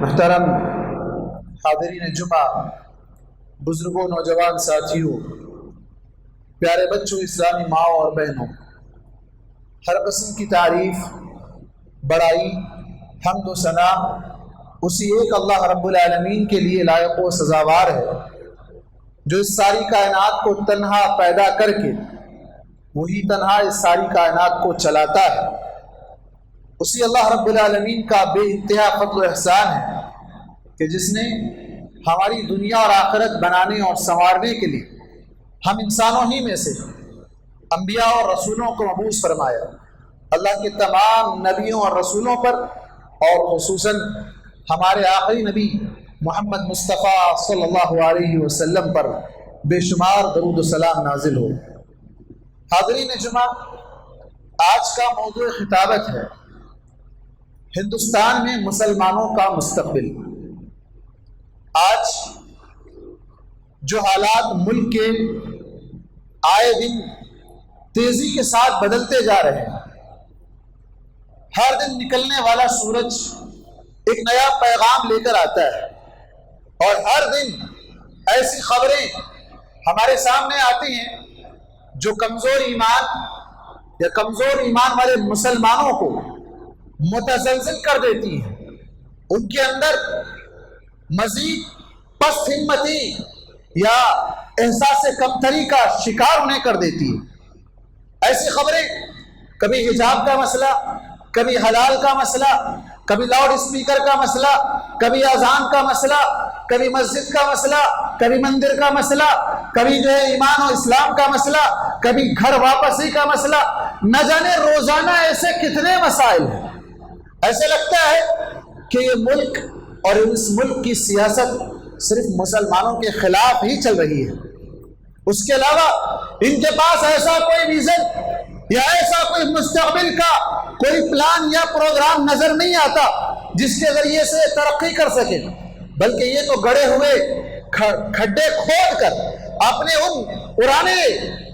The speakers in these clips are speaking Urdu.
محترم حاضرین جمعہ، بزرگوں، نوجوان ساتھیوں، پیارے بچوں، اسلامی ماں اور بہنوں، ہر قسم کی تعریف، بڑائی، حمد و ثنا اسی ایک اللہ رب العالمین کے لیے لائق و سزاوار ہے جو اس ساری کائنات کو تنہا پیدا کر کے وہی تنہا اس ساری کائنات کو چلاتا ہے۔ اسی اللہ رب العالمین کا بے انتہا فضل و احسان ہے کہ جس نے ہماری دنیا اور آخرت بنانے اور سنوارنے کے لیے ہم انسانوں ہی میں سے انبیاء اور رسولوں کو مبعوث فرمایا۔ اللہ کے تمام نبیوں اور رسولوں پر اور خصوصاً ہمارے آخری نبی محمد مصطفیٰ صلی اللہ علیہ وسلم پر بے شمار درود و سلام نازل ہو۔ حاضرین جمعہ، آج کا موضوع خطابت ہے ہندوستان میں مسلمانوں کا مستقبل۔ آج جو حالات ملک کے آئے دن تیزی کے ساتھ بدلتے جا رہے ہیں، ہر دن نکلنے والا سورج ایک نیا پیغام لے کر آتا ہے اور ہر دن ایسی خبریں ہمارے سامنے آتی ہیں جو کمزور ایمان یا کمزور ایمان والے مسلمانوں کو متزلزل کر دیتی ہیں، ان کے اندر مزید پست ہمتی یا احساس کمتری کا شکار انہیں کر دیتی ہے۔ ایسی خبریں کبھی حجاب کا مسئلہ، کبھی حلال کا مسئلہ، کبھی لاؤڈ اسپیکر کا مسئلہ، کبھی اذان کا مسئلہ، کبھی مسجد کا مسئلہ، کبھی مندر کا مسئلہ، کبھی جو ہے ایمان و اسلام کا مسئلہ، کبھی گھر واپسی کا مسئلہ، نہ جانے روزانہ ایسے کتنے مسائل ہیں۔ ایسے لگتا ہے کہ یہ ملک اور اس ملک کی سیاست صرف مسلمانوں کے خلاف ہی چل رہی ہے، اس کے علاوہ ان کے پاس ایسا کوئی ویژن یا ایسا کوئی مستقبل کا کوئی پلان یا پروگرام نظر نہیں آتا جس کے ذریعے سے ترقی کر سکے، بلکہ یہ تو گڑے ہوئے کھڈے کھود کر اپنے ان پرانے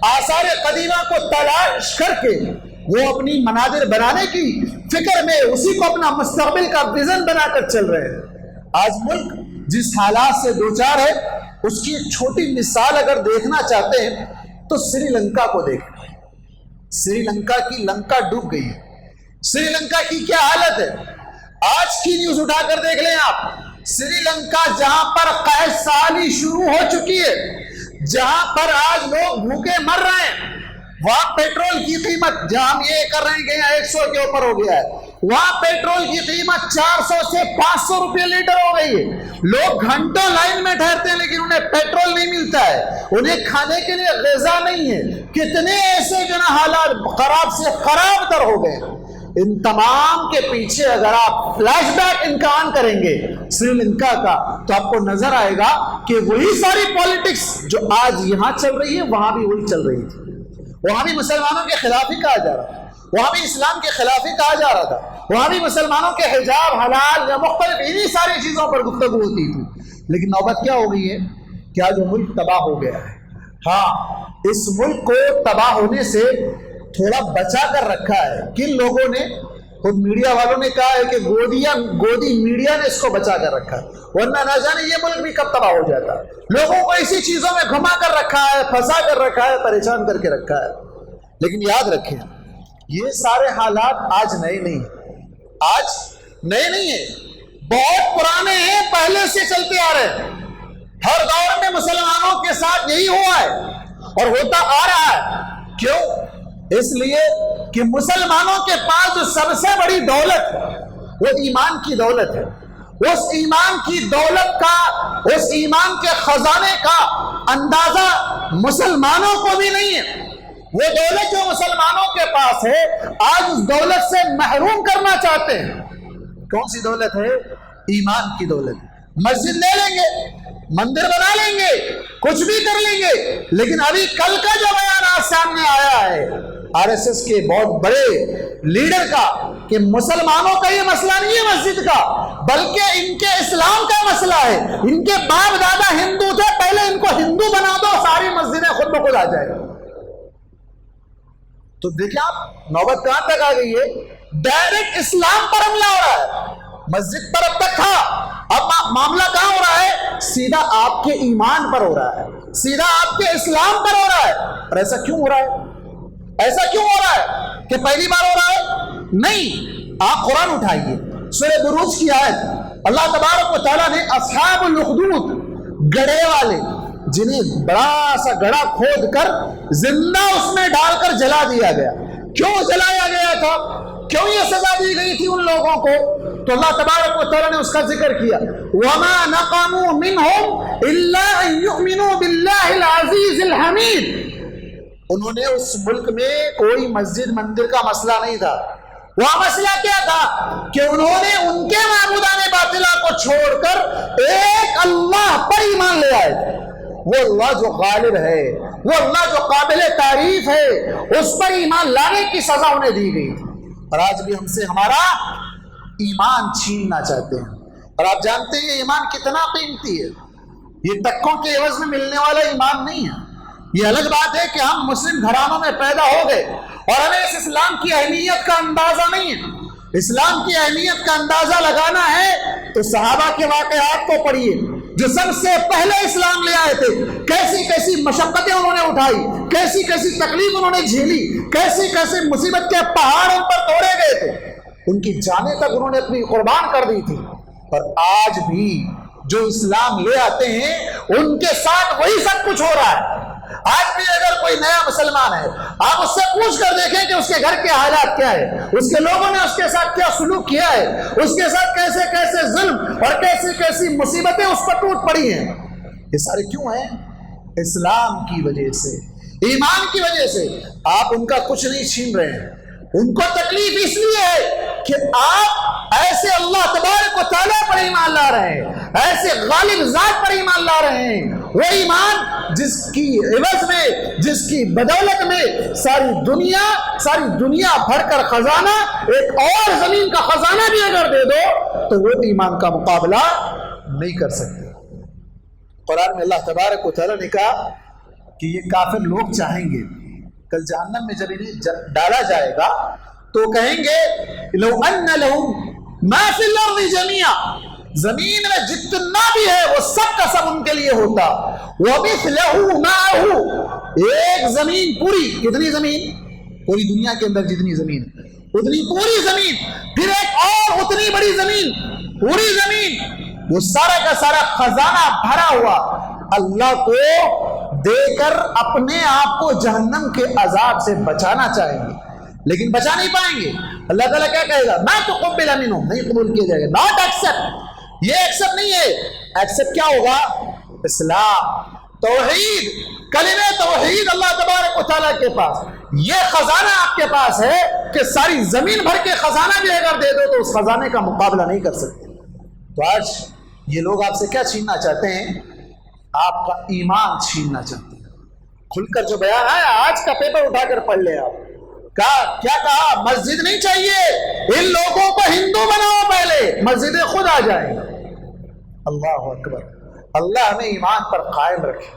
آثار قدیمہ کو تلاش کر کے وہ اپنی مناظر بنانے کی فکر میں اسی کو اپنا مستقبل کا ویژن بنا کر چل رہے ہیں۔ آج ملک جس حالات سے دوچار ہے اس کی ایک چھوٹی مثال اگر دیکھنا چاہتے ہیں تو سری لنکا کو دیکھیں۔ سری لنکا کی لنکا ڈوب گئی ہے۔ سری لنکا کی کیا حالت ہے؟ آج کی نیوز اٹھا کر دیکھ لیں آپ۔ سری لنکا جہاں پر قحط سالی شروع ہو چکی ہے، جہاں پر آج لوگ بھوکے مر رہے ہیں، وہاں پیٹرول کی قیمت، جہاں ہم یہ کر رہے ہیں کہ 100 کے اوپر ہو گیا ہے، وہاں پیٹرول کی قیمت 400 سے 500 روپے لیٹر ہو گئی ہے۔ لوگ گھنٹوں لائن میں ٹھہرتے ہیں لیکن انہیں پیٹرول نہیں ملتا ہے، انہیں کھانے کے لیے غذا نہیں ہے۔ کتنے ایسے جو نا حالات خراب سے خراب تر ہو گئے۔ ان تمام کے پیچھے اگر آپ فلیش بیک امکان کریں گے سری لنکا کا تو آپ کو نظر آئے گا کہ وہی ساری پالیٹکس جو آج یہاں چل رہی ہے وہاں بھی وہی چل رہی تھی۔ وہاں بھی مسلمانوں کے خلاف ہی کہا جا رہا تھا، وہاں بھی اسلام کے خلاف ہی کہا جا رہا تھا، وہاں بھی مسلمانوں کے حجاب، حلال یا مختلف انہی ساری چیزوں پر گفتگو ہوتی تھی۔ لیکن نوبت کیا ہو گئی ہے کہ آج وہ ملک تباہ ہو گیا ہے۔ ہاں، اس ملک کو تباہ ہونے سے تھوڑا بچا کر رکھا ہے کن لوگوں نے؟ خود میڈیا والوں نے کہا ہے کہ گودی میڈیا نے اس کو بچا کر رکھا ہے، ورنہ نہ جانے یہ ملک بھی کب تباہ ہو جاتا۔ لوگوں کو اسی چیزوں میں گھما کر رکھا ہے، پھنسا کر رکھا ہے، پریشان کر کے رکھا ہے۔ لیکن یاد رکھیں، یہ سارے حالات آج نئے نہیں ہیں، آج نئے نہیں ہیں، بہت پرانے ہیں، پہلے سے چلتے آ رہے ہیں۔ ہر دور میں مسلمانوں کے ساتھ یہی ہوا ہے اور ہوتا آ رہا ہے۔ کیوں؟ اس لیے کہ مسلمانوں کے پاس جو سب سے بڑی دولت ہے وہ ایمان کی دولت ہے۔ اس ایمان کی دولت کا، اس ایمان کے خزانے کا اندازہ مسلمانوں کو بھی نہیں ہے۔ وہ دولت جو مسلمانوں کے پاس ہے آج اس دولت سے محروم کرنا چاہتے ہیں۔ کون سی دولت ہے؟ ایمان کی دولت۔ مسجد لے لیں گے، مندر بنا لیں گے، کچھ بھی کر لیں گے، لیکن ابھی کل کا جو بیانات سامنے آیا ہے RSS کے بہت بڑے لیڈر کا کہ مسلمانوں کا یہ مسئلہ نہیں ہے مسجد کا، بلکہ ان کے اسلام کا مسئلہ ہے۔ ان کے باپ دادا ہندو تھے، پہلے ان کو ہندو بنا دو، ساری مسجدیں خود بخود آ جائے گا۔ تو دیکھیں آپ نوبت کہاں تک آ گئی ہے، ڈائریکٹ اسلام پر حملہ ہو رہا ہے. مسجد پر اب تک تھا، اب معاملہ کہاں ہو رہا ہے، سیدھا آپ کے ایمان پر ہو رہا ہے، سیدھا آپ کے اسلام پر ہو رہا ہے. اور ایسا کیوں ہو رہا ہے، ایسا کیوں ہو رہا ہے کہ پہلی بار ہو رہا ہے؟ نہیں، آپ قرآن اٹھائیے، سورہ بروج کی آیت، اللہ تبارک و تعالیٰ نے اصحاب الاخدود، گڑھے والے، جنہیں بڑا سا گڑھا کھود کر زندہ اس میں ڈال کر جلا دیا گیا. کیوں جلایا گیا تھا، کیوں یہ سزا دی گئی تھی ان لوگوں کو؟ تو اللہ تبارک و تعالیٰ نے اس کا ذکر کیا، وَمَا نَقَمُوا مِنْهُمْ إِلَّا أَن يُؤْمِنُوا بِاللَّهِ الْعَزِيزِ الْحَمِيدِ. انہوں نے اس ملک میں کوئی مسجد مندر کا مسئلہ نہیں تھا. وہاں مسئلہ کیا تھا کہ انہوں نے ان کے معبودان باطلہ کو چھوڑ کر ایک اللہ پر ایمان لے آئے تھے. وہ اللہ جو غالب ہے، وہ اللہ جو قابل تعریف ہے، اس پر ایمان لانے کی سزا انہیں دی گئی. اور آج بھی ہم سے ہمارا ایمان چھیننا چاہتے ہیں. اور آپ جانتے ہیں یہ ایمان کتنا قیمتی ہے، یہ ٹکوں کے عوض میں ملنے والا ایمان نہیں ہے. یہ الگ بات ہے کہ ہم مسلم گھرانوں میں پیدا ہو گئے اور ہمیں اس اسلام کی اہمیت کا اندازہ نہیں ہے. اسلام کی اہمیت کا اندازہ لگانا ہے تو صحابہ کے واقعات کو پڑھیے، جو سب سے پہلے اسلام لے آئے تھے. کیسی کیسی مشقتیں انہوں نے اٹھائی، کیسی کیسی تکلیف انہوں نے جھیلی، کیسی کیسی مصیبت کے پہاڑ ان پر توڑے گئے تھے. ان کی جانیں تک انہوں نے اپنی قربان کر دی تھی. اور آج بھی جو اسلام لے آتے ہیں ان کے ساتھ وہی سب کچھ ہو رہا ہے. آج بھی اگر کوئی نیا مسلمان ہے، آپ اس سے پوچھ کر دیکھیں کہ اس کے گھر کے حالات کیا ہے، اس کے لوگوں نے اس کے ساتھ کیا سلوک کیا ہے، اس کے ساتھ کیسے کیسے ظلم اور کیسی کیسی مصیبتیں اس پر ٹوٹ پڑی ہیں. یہ سارے کیوں ہیں؟ اسلام کی وجہ سے، ایمان کی وجہ سے. آپ ان کا کچھ نہیں چھین رہے ہیں. ان کو تکلیف اس لیے ہے کہ آپ ایسے اللہ تبارک و تعالیٰ پر ایمان لا رہے ہیں، ایسے غالب ذات پر ایمان لا رہے ہیں. وہ ایمان جس کی عوض میں، جس کی بدولت میں ساری دنیا بھر کر خزانہ، ایک اور زمین کا خزانہ بھی اگر دے دو تو وہ ایمان کا مقابلہ نہیں کر سکتے. قرآن میں اللہ تبارک و تعالیٰ نے کہا کہ یہ کافر لوگ چاہیں گے کل جہنم میں جب انہیں ڈالا جائے گا تو کہیں گے لو ان لهم ما فی الارض جميعا، زمین میں جتنا بھی ہے وہ سب کا سب ان کے لیے ہوتا. ومثلہ معہ، ایک زمین پوری، کتنی زمین؟ پوری دنیا کے اندر جتنی زمین اتنی پوری زمین، پھر ایک اور اتنی بڑی زمین، پوری زمین، وہ سارا کا سارا خزانہ بھرا ہوا اللہ کو دے کر اپنے آپ کو جہنم کے عذاب سے بچانا چاہیں گے، لیکن بچا نہیں پائیں گے. اللہ تعالیٰ کیا کہے گا؟ ما تقبل منہم، نہیں قبول کیا جائے گا. ناٹ ایکسپٹ، یہ ایکسپٹ نہیں ہے. ایکسپٹ کیا ہوگا؟ اسلام، توحید، کلمہ توحید اللہ تبارک و تعالیٰ کے پاس. یہ خزانہ آپ کے پاس ہے کہ ساری زمین بھر کے خزانہ بھی اگر دے دو تو اس خزانے کا مقابلہ نہیں کر سکتے. تو آج یہ لوگ آپ سے کیا چھیننا چاہتے ہیں؟ آپ کا ایمان چھیننا چاہتے ہیں. کھل کر جو بیان آیا، آج کا پیپر اٹھا کر پڑھ لیں. آپ کیا کہا؟ مسجد نہیں چاہیے، ان لوگوں کو ہندو بناؤ، پہلے مسجدیں خود آ جائیں. اللہ اکبر. اللہ ہمیں ایمان پر قائم رکھے.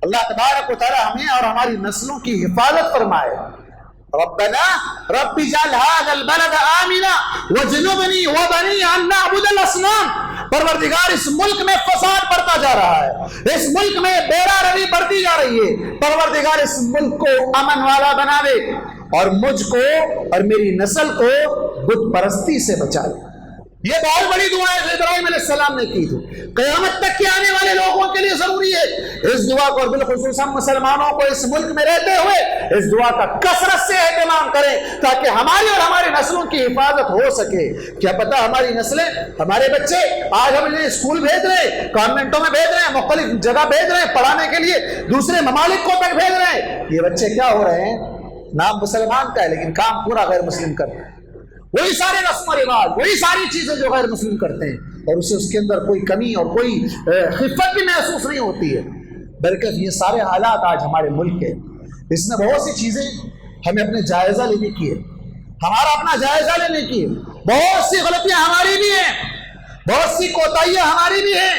اللہ تبارک و تعالی ہمیں اور ہماری نسلوں کی حفاظت فرمائے. ربنا رب اجعل هذا البلد آمنا واجنبني وبني ان نعبد الاصنام. پروردگار اس ملک میں فساد بڑھتا جا رہا ہے، اس ملک میں بیرا روی بڑھتی جا رہی ہے. پروردگار اس ملک کو امن والا بنا دے اور مجھ کو اور میری نسل کو بت پرستی سے بچا لے. یہ بہت بڑی دعا ہے ابراہیم علیہ السلام نے کی تھی. قیامت تک کے آنے والے لوگوں کے لیے ضروری ہے اس دعا کو، اور بالخصوص ہم مسلمانوں کو اس ملک میں رہتے ہوئے اس دعا کا کثرت سے اہتمام کریں تاکہ ہماری اور ہماری نسلوں کی حفاظت ہو سکے. کیا پتہ ہماری نسلیں، ہمارے بچے، آج ہم انہیں اسکول بھیج رہے ہیں، کانوینٹوں میں بھیج رہے ہیں، مختلف جگہ بھیج رہے ہیں پڑھانے کے لیے، دوسرے ممالک کو تک بھیج رہے ہیں. یہ بچے کیا ہو رہے ہیں؟ نام مسلمان کا ہے لیکن کام پورا غیر مسلم کر رہے ہیں. وہی سارے رسم و رواج، وہی ساری چیزیں جو غیر مسلم کرتے ہیں، اور اسے اس کے اندر کوئی کمی اور کوئی خفت بھی محسوس نہیں ہوتی ہے. بلکہ یہ سارے حالات آج ہمارے ملک کے، اس میں بہت سی چیزیں ہمیں اپنے جائزہ لینے کی ہے، ہمارا اپنا جائزہ لینے کی ہے. بہت سی غلطیاں ہماری بھی ہیں، بہت سی کوتاہیاں ہماری بھی ہیں،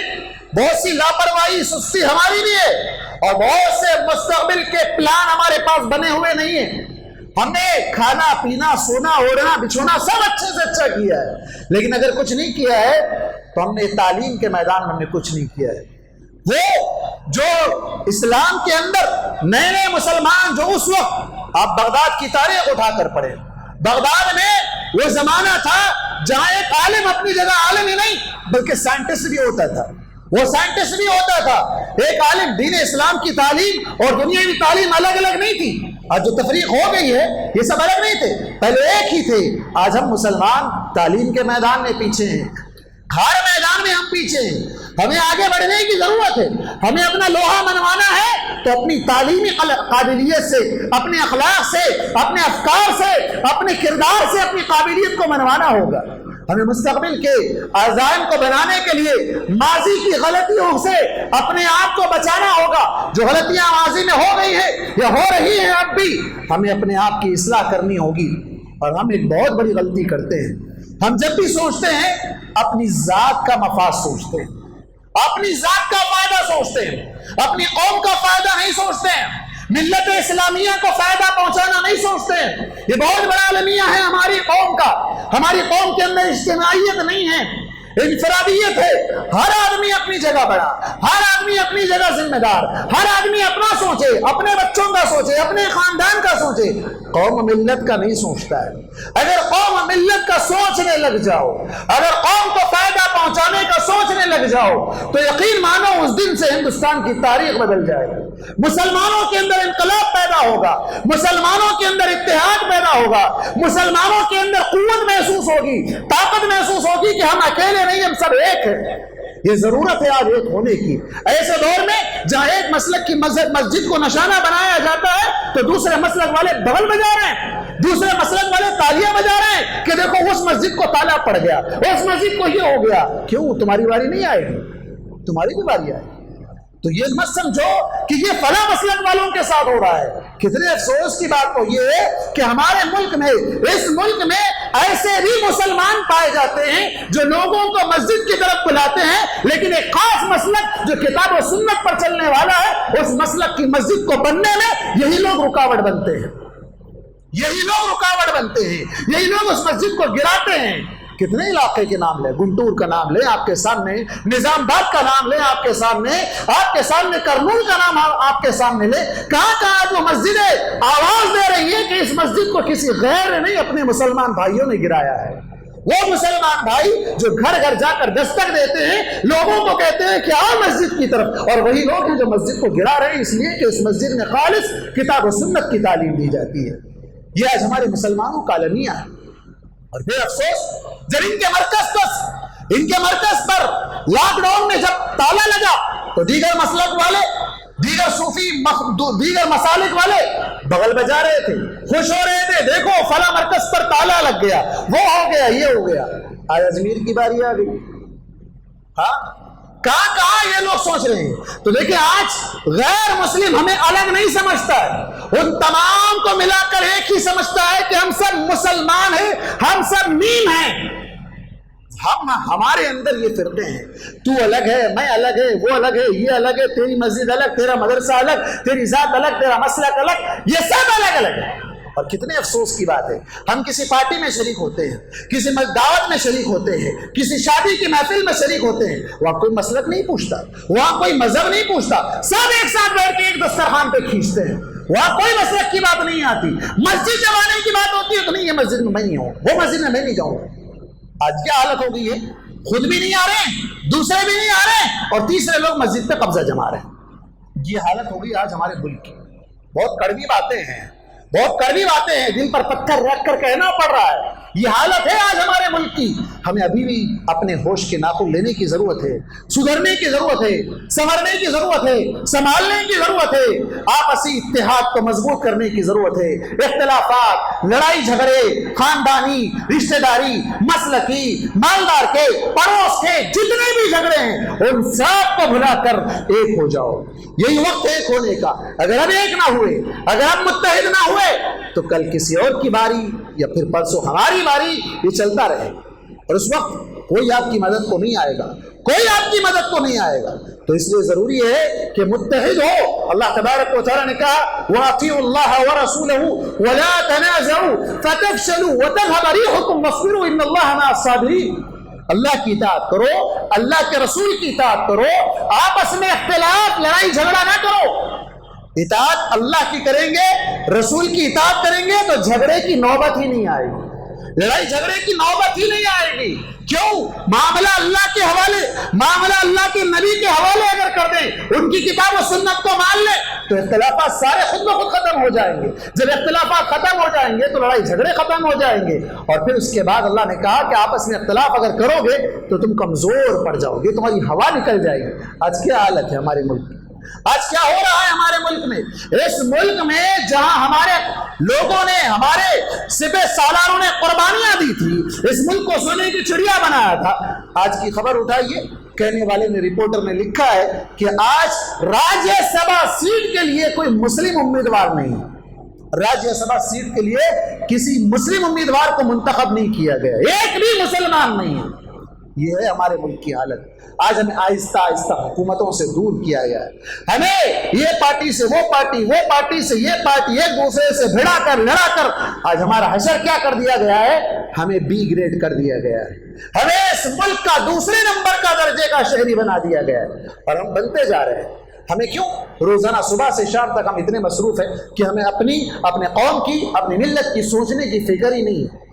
بہت سی لاپرواہی سستی ہماری بھی ہے، اور بہت سے مستقبل کے پلان ہمارے پاس بنے ہوئے نہیں ہیں. ہم نے کھانا پینا سونا اوڑھنا بچھونا سب اچھے سے اچھا کیا ہے، لیکن اگر کچھ نہیں کیا ہے تو ہم نے تعلیم کے میدان میں ہم نے کچھ نہیں کیا ہے۔ وہ جو اسلام کے اندر نئے نئے مسلمان جو اس وقت آپ بغداد کی تاریخ اٹھا کر پڑھیں، بغداد میں وہ زمانہ تھا جہاں ایک عالم اپنی جگہ عالم ہی نہیں بلکہ سائنٹسٹ بھی ہوتا تھا، وہ سائنٹسٹ بھی ہوتا تھا۔ ایک عالم دین اسلام کی تعلیم اور دنیاوی تعلیم الگ الگ نہیں تھی، آج جو تفریق ہو گئی ہے یہ سب الگ نہیں تھے، پہلے ایک ہی تھے۔ آج ہم مسلمان تعلیم کے میدان میں پیچھے ہیں، ہر میدان میں ہم پیچھے ہیں، ہمیں آگے بڑھنے کی ضرورت ہے۔ ہمیں اپنا لوہا منوانا ہے تو اپنی تعلیمی قابلیت سے، اپنے اخلاق سے، اپنے افکار سے، اپنے کردار سے اپنی قابلیت کو منوانا ہوگا۔ ہمیں مستقبل کے عزائم کو بنانے کے لیے ماضی کی غلطیوں سے اپنے آپ کو بچانا ہوگا۔ جو غلطیاں ماضی میں ہو گئی ہیں یا ہو رہی ہیں اب بھی، ہمیں اپنے آپ کی اصلاح کرنی ہوگی۔ اور ہم ایک بہت بڑی غلطی کرتے ہیں، ہم جب بھی سوچتے ہیں اپنی ذات کا مفاد سوچتے ہیں، اپنی ذات کا فائدہ سوچتے ہیں، اپنی قوم کا فائدہ نہیں سوچتے ہیں، ملت اسلامیہ کو فائدہ پہنچانا نہیں سوچتے ہیں۔ یہ بہت بڑا المیہ ہے ہماری قوم کا۔ ہماری قوم کے اندر اجتماعیت نہیں ہے، انفرادیت ہے۔ ہر آدمی اپنی جگہ بڑا، ہر آدمی اپنی جگہ ذمہ دار، ہر آدمی اپنا سوچے، اپنے بچوں کا سوچے، اپنے خاندان کا سوچے، قوم ملت کا نہیں سوچتا ہے۔ اگر قوم ملت کا سوچنے لگ جاؤ، اگر قوم کو فائدہ پہنچانے کا سوچنے لگ جاؤ تو یقین مانو اس دن سے ہندوستان کی تاریخ بدل جائے گی۔ مسلمانوں کے اندر انقلاب پیدا ہوگا، مسلمانوں کے اندر اتحاد پیدا ہوگا، مسلمانوں کے اندر قوت محسوس ہوگی، طاقت محسوس ہوگی کہ ہم اکیلے نہیں، ہم سب ایک ہیں۔ یہ ضرورت ہے آج ایک ہونے کی۔ ایسے دور میں جہاں ایک مسلک کی مسجد کو نشانہ بنایا جاتا ہے تو دوسرے مسلک والے بغل بجا رہے ہیں، دوسرے مسلک والے تالیاں بجا رہے ہیں کہ دیکھو اس مسجد کو تالا پڑ گیا، اس مسجد کو یہ ہو گیا۔ کیوں؟ تمہاری باری نہیں آئے گی، تمہاری بھی باری آئے گی۔ تو یہ مت سمجھو کہ یہ فلاں مسلک والوں کے ساتھ ہو رہا ہے۔ کتنے افسوس کی بات تو یہ ہے کہ ہمارے ملک میں، اس ملک میں ایسے بھی مسلمان پائے جاتے ہیں جو لوگوں کو مسجد کی طرف بلاتے ہیں، لیکن ایک خاص مسلک جو کتاب و سنت پر چلنے والا ہے، اس مسلک کی مسجد کو بننے میں یہی لوگ رکاوٹ بنتے ہیں، یہی لوگ رکاوٹ بنتے ہیں، یہی لوگ اس مسجد کو گراتے ہیں۔ کتنے علاقے کے نام لیں، گنٹور کا نام لیں آپ کے سامنے، نظام آباد کا نام لیں آپ کے سامنے کرنول کا نام آپ کے سامنے لیں، کہاں کہاں جو مسجدیں آواز دے رہی ہے کہ اس مسجد کو کسی غیر نے نہیں، اپنے مسلمان بھائیوں نے گرایا ہے۔ وہ مسلمان بھائی جو گھر گھر جا کر دستک دیتے ہیں، لوگوں کو کہتے ہیں کہ آؤ مسجد کی طرف، اور وہی لوگ ہیں جو مسجد کو گرا رہے ہیں اس لیے کہ اس مسجد میں خالص کتاب و سنت کی تعلیم دی جاتی ہے۔ یہ آج ہمارے مسلمانوں کا المیہ ہے۔ اور پھر افسوس جب ان کے مرکز پر لاک ڈاؤن میں جب تالا لگا تو دیگر مسلک والے، دیگر صوفی، دیگر مسالک والے بغل بجا رہے تھے، خوش ہو رہے تھے، دیکھو فلاں مرکز پر تالا لگ گیا، وہ ہو گیا، یہ ہو گیا۔ آج اجمیر کی باری آ گئی۔ ہاں، کہاں یہ لوگ سوچ رہے ہیں۔ تو دیکھیں آج غیر مسلم ہمیں الگ نہیں سمجھتا ہے، ان تمام کو ملا کر ایک ہی سمجھتا ہے کہ ہم سب مسلمان ہیں، ہم سب نیم ہیں۔ ہمارے اندر یہ فرقے ہیں، تو الگ ہے، میں الگ ہے، وہ الگ ہے، یہ الگ ہے، تیری مسجد الگ، تیرا مدرسہ الگ، تیری ذات الگ، تیرا مسلک الگ، یہ سب الگ الگ ہے۔ اور کتنے افسوس کی بات ہے، ہم کسی پارٹی میں شریک ہوتے ہیں، کسی دعوت میں شریک ہوتے ہیں، کسی شادی کی محفل میں شریک ہوتے ہیں، وہاں کوئی مسلک نہیں پوچھتا، وہاں کوئی مذہب نہیں پوچھتا، سب ایک ساتھ بیٹھ کے ایک دسترخوان پہ کھینچتے ہیں، وہاں کوئی مسلک کی بات نہیں آتی۔ مسجد جب آنے کی بات ہوتی ہے تو نہیں، یہ مسجد میں میں نہیں ہوں، وہ مسجد میں میں نہیں جاؤں گا۔ آج کیا حالت ہو گئی ہے، خود بھی نہیں آ رہے ہیں، دوسرے بھی نہیں آ رہے ہیں، اور تیسرے لوگ مسجد پہ قبضہ جما رہے ہیں۔ یہ حالت ہو گئی آج ہمارے ملک کی۔ بہت کڑوی باتیں ہیں، بہت کڑوی باتیں ہیں، دل پر پتھر رکھ کر کہنا پڑ رہا ہے۔ یہ حالت ہے آج ہمارے ملک کی۔ ہمیں ابھی بھی اپنے ہوش کے ناخن لینے کی ضرورت ہے، سدھرنے کی ضرورت ہے، سنورنے کی ضرورت ہے، سنبھالنے کی ضرورت ہے، آپسی اتحاد کو مضبوط کرنے کی ضرورت ہے۔ اختلافات، لڑائی جھگڑے، خاندانی، رشتہ داری، مسلکی، مالدار کے، پڑوس کے جتنے بھی جھگڑے ہیں ان سب کو بھلا کر ایک ہو جاؤ۔ یہی وقت ہے ایک ہونے کا۔ اگر ہم ایک نہ ہوئے، اگر ہم متحد نہ ہوئے تو کل کسی اور کی باری یا پھر پرسوں ہماری باری، یہ چلتا رہے گا، اور اس وقت کوئی آپ کی مدد کو نہیں آئے گا، کوئی آپ کی مدد کو نہیں آئے گا. تو اس لیے ضروری ہے کہ متحد ہو. اللہ تبارک و تعالیٰ نے کہا وَأَطِيعُوا اللَّهَ وَرَسُولَهُ وَلَا تَنَازَعُوا فَتَفْشَلُوا وَتَذْهَبَ رِيحُكُمْ وَاصْبِرُوا إِنَّ اللَّهَ مَعَ الصَّابِرِينَ. اللہ کی اطاعت کرو, اللہ کے رسول کی اطاعت کرو, آپس میں اختلاف لڑائی جھگڑا نہ کرو. اطاعت اللہ کی کریں گے, رسول کی اطاعت کریں گے تو جھگڑے کی نوبت ہی نہیں آئے گی, لڑائی جھگڑے کی نوبت ہی نہیں آئے گی. کیوں؟ معاملہ اللہ کے حوالے, معاملہ اللہ کے نبی کے حوالے اگر کر دیں, ان کی کتاب و سنت کو مان لیں, تو اختلافات سارے خود بخود ختم ہو جائیں گے. جب اختلافات ختم ہو جائیں گے تو لڑائی جھگڑے ختم ہو جائیں گے. اور پھر اس کے بعد اللہ نے کہا کہ آپس میں اختلاف اگر کرو گے تو تم کمزور پڑ جاؤ گے, تمہاری ہوا نکل جائے گی. آج کیا حالت ہے ہمارے ملک کی, آج کیا ہو رہا ہے ہمارے ملک میں؟ اس ملک میں جہاں ہمارے لوگوں نے, ہمارے سپہ سالاروں نے قربانیاں دی تھی, اس ملک کو سونے کی چڑیا بنایا تھا, آج کی خبر اٹھائیے, کہنے والے نے, رپورٹر نے لکھا ہے کہ آج راجیہ سبھا سیٹ کے لیے کوئی مسلم امیدوار نہیں ہے. راجیہ سبھا سیٹ کے لیے کسی مسلم امیدوار کو منتخب نہیں کیا گیا, ایک بھی مسلمان نہیں ہے. یہ ہے ہمارے ملک کی حالت. آج ہمیں آہستہ آہستہ حکومتوں سے دور کیا گیا ہے. ہمیں یہ پارٹی سے وہ پارٹی, وہ پارٹی سے یہ پارٹی, ایک دوسرے سے بھڑا کر لڑا کر آج ہمارا حشر کیا کر دیا گیا ہے, ہمیں بی گریڈ کر دیا گیا ہے. ہمیں اس ملک کا دوسرے نمبر کا درجے کا شہری بنا دیا گیا ہے, اور ہم بنتے جا رہے ہیں. ہمیں کیوں؟ روزانہ صبح سے شام تک ہم اتنے مصروف ہیں کہ ہمیں اپنے قوم کی, اپنی ملت کی سوچنے کی فکر ہی نہیں ہے.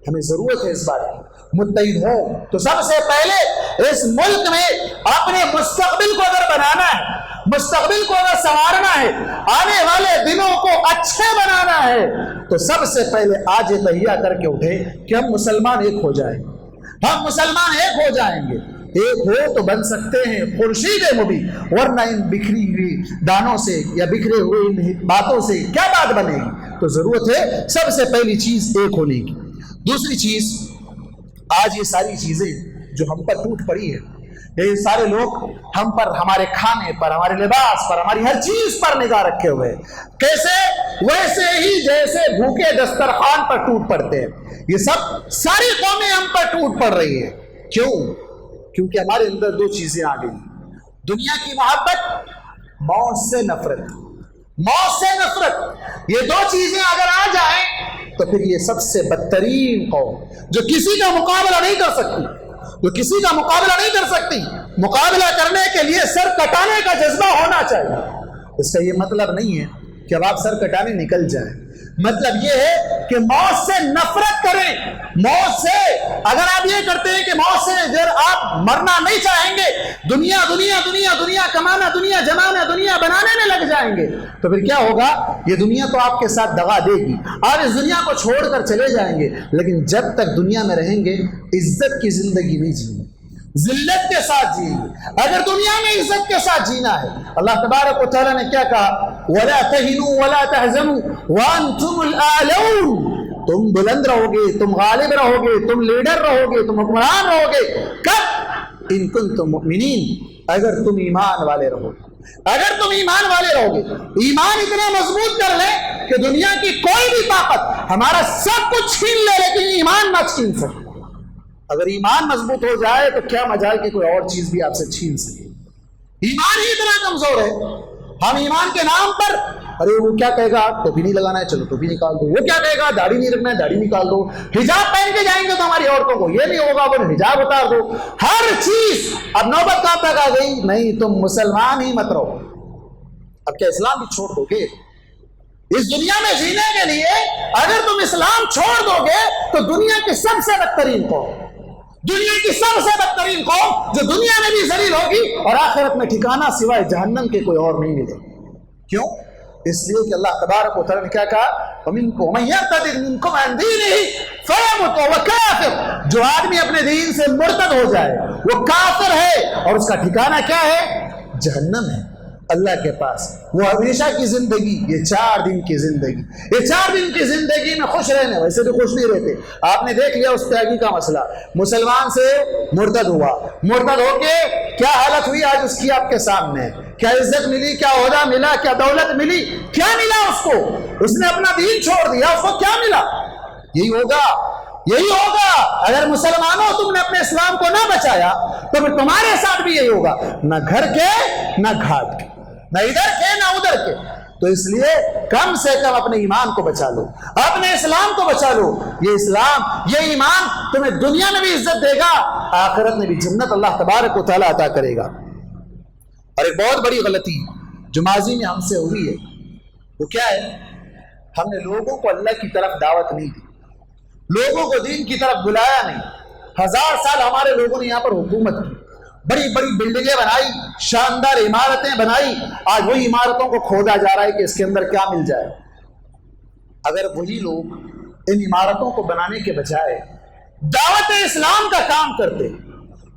ہمیں ضرورت ہے اس بات کی. متحد ہو تو سب سے پہلے اس ملک میں اپنے مستقبل کو اگر بنانا ہے, مستقبل کو اگر سنوارنا ہے, آنے والے دنوں کو اچھے بنانا ہے, تو سب سے پہلے آج یہ تہیہ کر کے اٹھے کہ ہم مسلمان ایک ہو جائیں. ہم مسلمان ایک ہو جائیں گے. ایک ہو تو بن سکتے ہیں خورشید مبین, ورنہ ان بکھری ہوئی دانوں سے یا بکھرے ہوئے ان باتوں سے کیا بات بنے گی. تو ضرورت ہے سب سے پہلی چیز ایک ہونے کی. دوسری چیز, آج یہ ساری چیزیں جو ہم پر ٹوٹ پڑی ہے, یہ سارے لوگ ہم پر, ہمارے کھانے پر, ہمارے لباس پر, ہماری ہر چیز پر نگاہ رکھے ہوئے ہیں. کیسے؟ ویسے ہی جیسے بھوکے دسترخوان پر ٹوٹ پڑتے ہیں. یہ سب ساری قومیں ہم پر ٹوٹ پڑ رہی ہیں. کیوں؟ کیونکہ ہمارے اندر دو چیزیں آ گئی, دنیا کی محبت, موت سے نفرت. موت سے نفرت, یہ دو چیزیں اگر آ جائیں تو پھر یہ سب سے بدترین قوم, جو کسی کا مقابلہ نہیں کر سکتی, جو کسی کا مقابلہ نہیں کر سکتی. مقابلہ کرنے کے لیے سر کٹانے کا جذبہ ہونا چاہیے. اس کا یہ مطلب نہیں ہے کہ اب آپ سر کٹانے نکل جائیں, مطلب یہ ہے کہ موت سے نفرت کریں. موت سے اگر آپ یہ کرتے ہیں کہ موت سے اگر آپ مرنا نہیں چاہیں گے, دنیا دنیا دنیا دنیا کمانا, دنیا جمانا, دنیا بنانے میں لگ جائیں گے, تو پھر کیا ہوگا؟ یہ دنیا تو آپ کے ساتھ دغا دے گی, آپ اس دنیا کو چھوڑ کر چلے جائیں گے. لیکن جب تک دنیا میں رہیں گے عزت کی زندگی نہیں جیئیں گے, ذلت کے ساتھ جیئیں گے. اگر دنیا میں عزت کے ساتھ جینا ہے, اللہ تبارک و تعالیٰ نے کیا کہا, وَلَا تَهِنُوا وَلَا تَحْزَنُوا وَأَنْتُمُ الْأَعْلَوْنَ. تم بلند رہو گے, تم غالب رہو گے, تم لیڈر رہو گے, تم حکمران رہو گے. کب؟ ان کنتم مؤمنین, اگر تم ایمان والے رہو گے. اگر تم ایمان والے رہو گے, ایمان اتنا مضبوط کر لیں کہ دنیا کی کوئی بھی طاقت ہمارا سب کچھ چھین لے, لیکن ایمان نہ چھین سکے. اگر ایمان مضبوط ہو جائے تو کیا مجال کہ کوئی اور چیز بھی آپ سے چھین سکے. ایمان ہی اتنا کمزور ہے. ہم ایمان کے نام پر, ارے وہ کیا کہے گا, ٹوپی نہیں لگانا ہے, چلو ٹوپی نکال دو. وہ کیا کہے گا, داڑھی نہیں رکھنا ہے, داڑھی نکال دو. حجاب پہن کے جائیں گے تو ہماری عورتوں کو یہ نہیں ہوگا, وہ حجاب اتار دو. ہر چیز. اب نوبت کہاں تک آ گئی, نہیں تم مسلمان ہی مت رہو. اب کیا اسلام بھی چھوڑ دو گے؟ اس دنیا میں جینے کے لیے اگر تم اسلام چھوڑ دو گے تو دنیا کی سب سے بدترین قوم, دنیا کی سب سے بدترین قوم جو دنیا میں بھی ذلیل ہوگی اور آخرت میں ٹھکانہ سوائے جہنم کے کوئی اور نہیں ملے. کیوں؟ اس لیے کہ اللہ تبارک و تعالیٰ نے کیا کہا, وَمِنْكُمْ مَن يَرْتَدِدْ مِنْكُمْ عَنْ دِينِهِ فَيَمُتْ وَهُوَ كَافِرٌ. جو آدمی اپنے دین سے مرتد ہو جائے وہ کافر ہے, اور اس کا ٹھکانہ کیا ہے؟ جہنم ہے. اللہ کے پاس وہ ہمیشہ کی زندگی, یہ 4 دن کی زندگی, یہ 4 دن کی زندگی میں خوش رہنے, ویسے بھی خوش نہیں رہتے. آپ نے دیکھ لیا اس تیاگی کا مسئلہ, مسلمان سے مرتد ہوا, مرتد ہو کے کیا حالت ہوئی آج اس کی آپ کے سامنے. کیا عزت ملی, کیا عہدہ ملا, کیا دولت ملی, کیا ملا اس کو؟ اس نے اپنا دین چھوڑ دیا, اس کو کیا ملا؟ یہی ہوگا یہی ہوگا اگر مسلمانوں تم نے اپنے اسلام کو نہ بچایا تو پھر تمہارے ساتھ بھی یہی ہوگا، نہ گھر کے نہ گھاٹ کے، نہ ادھر کے نہ ادھر کے۔ تو اس لیے کم سے کم اپنے ایمان کو بچا لو، اپنے اسلام کو بچا لو۔ یہ اسلام، یہ ایمان تمہیں دنیا میں بھی عزت دے گا، آخرت میں بھی جنت اللہ تبارک و تعالیٰ عطا کرے گا۔ اور ایک بہت بڑی غلطی جو ماضی میں ہم سے ہوئی ہے وہ کیا ہے؟ ہم نے لوگوں کو اللہ کی طرف دعوت نہیں دی، لوگوں کو دین کی طرف بلایا نہیں۔ 1000 سال ہمارے لوگوں نے یہاں پر حکومت کی، بڑی بڑی بلڈنگیں بنائی، شاندار عمارتیں بنائی، آج وہی عمارتوں کو کھودا جا رہا ہے کہ اس کے اندر کیا مل جائے۔ اگر وہی لوگ ان عمارتوں کو بنانے کے بجائے دعوت اسلام کا کام کرتے،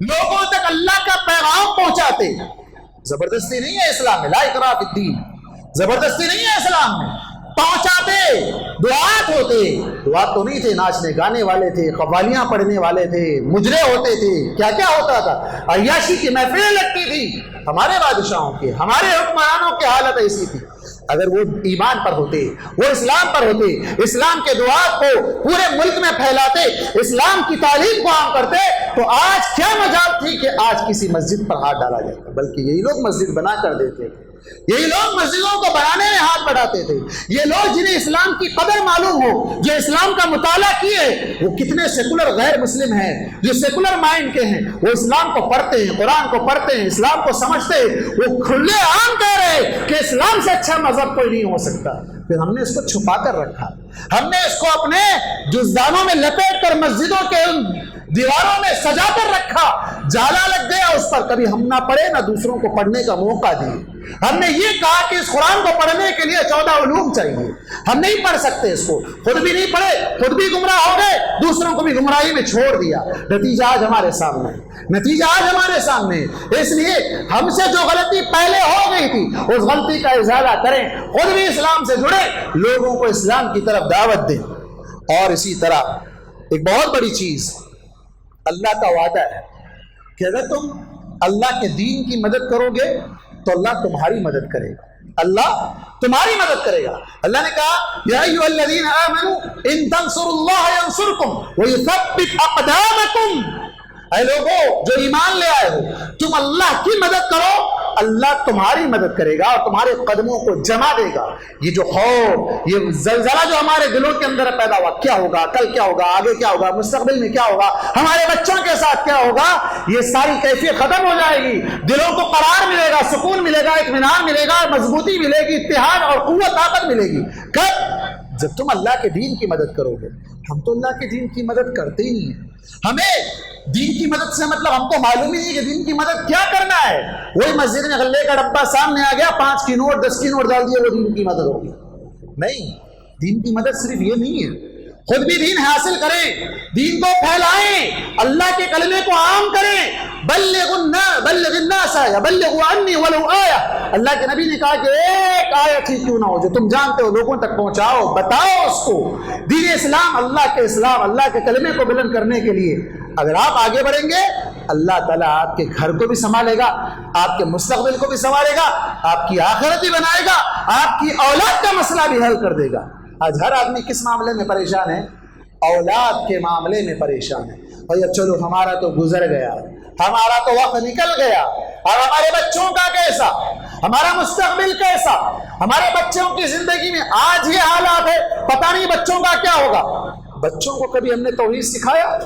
لوگوں تک اللہ کا پیغام پہنچاتے، زبردستی نہیں ہے اسلام میں، لا اکراہ فی الدین، زبردستی نہیں ہے اسلام میں، پہنچاتے، دعات ہوتے، دعات تو نہیں تھے، ناچنے گانے والے تھے، قوالیاں پڑھنے والے تھے، مجرے ہوتے تھے، کیا کیا ہوتا تھا، عیاشی کی محفلیں لگتی تھی، ہمارے بادشاہوں کی، ہمارے حکمرانوں کی حالت ایسی تھی۔ اگر وہ ایمان پر ہوتے، وہ اسلام پر ہوتے، اسلام کے دعات کو پورے ملک میں پھیلاتے، اسلام کی تعلیم کو عام کرتے، تو آج کیا مجال تھی کہ آج کسی مسجد پر ہاتھ ڈالا جاتا، بلکہ یہی لوگ مسجد بنا کر دیتے تھے، یہی لوگ مسجدوں کو بنانے میں ہاتھ بڑھاتے تھے۔ یہ لوگ جنہیں اسلام کی قدر معلوم ہو، جو اسلام کا مطالعہ کیے، وہ کتنے سیکولر غیر مسلم ہیں جو سیکولر مائنڈ کے ہیں، وہ اسلام کو پڑھتے ہیں، قرآن کو پڑھتے ہیں، اسلام کو سمجھتے ہیں، وہ کھلے عام کہہ رہے کہ اسلام سے اچھا مذہب کوئی نہیں ہو سکتا۔ پھر ہم نے اس کو چھپا کر رکھا، ہم نے اس کو اپنے جزدانوں میں لپیٹ کر مسجدوں کے دیواروں میں سجا کر رکھا، جالا لگ گیا اس پر، کبھی ہم نہ پڑھے نہ دوسروں کو پڑھنے کا موقع دیے۔ ہم نے یہ کہا کہ اس قرآن کو پڑھنے کے لیے 14 علوم چاہیے، ہم نہیں پڑھ سکتے اس کو، خود بھی نہیں پڑھے، خود بھی گمراہ ہو گئے، دوسروں کو بھی گمراہی میں چھوڑ دیا۔ نتیجہ آج ہمارے سامنے، نتیجہ آج ہمارے سامنے۔ اس لیے ہم سے جو غلطی پہلے ہو گئی تھی اس غلطی کا ازالہ کریں، خود بھی اسلام سے جڑے، لوگوں کو اسلام کی طرف دعوت دیں۔ اور اسی طرح ایک بہت بڑی چیز، اللہ کا وعدہ ہے کہ اگر تم اللہ کے دین کی مدد کرو گے تو اللہ تمہاری مدد کرے گا، اللہ تمہاری مدد کرے گا۔ اللہ نے کہا یا ایھا الذین آمنوا ان تنصروا اللہ ینصرکم ویثبت اقدامکم، اے لوگوں جو ایمان لے آئے ہو، تم اللہ کی مدد کرو، اللہ تمہاری مدد کرے گا اور تمہارے قدموں کو جما دے گا۔ یہ جو خوف، یہ زلزلہ جو ہمارے دلوں کے اندر پیدا ہوا، کیا ہوگا، کل کیا ہوگا، آگے کیا ہوگا، مستقبل میں کیا ہوگا، ہمارے بچوں کے ساتھ کیا ہوگا، یہ ساری کیفیت ختم ہو جائے گی، دلوں کو قرار ملے گا، سکون ملے گا، اطمینان ملے گا، مضبوطی ملے گی، اتحاد اور قوت طاقت ملے گی۔ کب؟ جب تم اللہ کے دین کی مدد کرو گے۔ ہم تو اللہ کے دین کی مدد کرتے ہی نہیں ہیں، ہمیں دین کی مدد سے مطلب ہم کو معلوم ہی نہیں کہ دین کی مدد کیا کرنا ہے۔ وہی مسجد میں غلے کا ڈبہ سامنے آ گیا، 5 کی نوٹ 10 کی نوٹ ڈال دیے، وہ دین کی مدد ہوگی؟ نہیں، دین کی مدد صرف یہ نہیں ہے، خود بھی دین حاصل کریں، دین کو پھیلائیں، اللہ کے کلمے کو عام کریں، بلغ الناس بلغوا عنی ولو آیہ۔ اللہ کے نبی نے کہا کہ ایک آیت ہی کیوں نہ ہو جو تم جانتے ہو لوگوں تک پہنچاؤ، بتاؤ اس کو۔ دین اسلام، اللہ کے اسلام، اللہ کے کلمے کو بلند کرنے کے لیے اگر آپ آگے بڑھیں گے، اللہ تعالیٰ آپ کے گھر کو بھی سنبھالے گا، آپ کے مستقبل کو بھی سنبھالے گا، آپ کی آخرت بھی بنائے گا، آپ کی اولاد کا مسئلہ بھی حل کر دے گا۔ آج ہر آدمی کس معاملے میں پریشان ہے؟ اولاد کے معاملے میں پریشان ہے۔ بھیا چلو ہمارا تو گزر گیا، ہمارا تو وقت نکل گیا، اور ہمارے بچوں کا کیسا، ہمارا مستقبل کیسا، ہمارے بچوں کی زندگی میں آج یہ حالات ہے، پتہ نہیں بچوں کا کیا ہوگا۔ بچوں کو کبھی ہم نے توحید سکھایا؟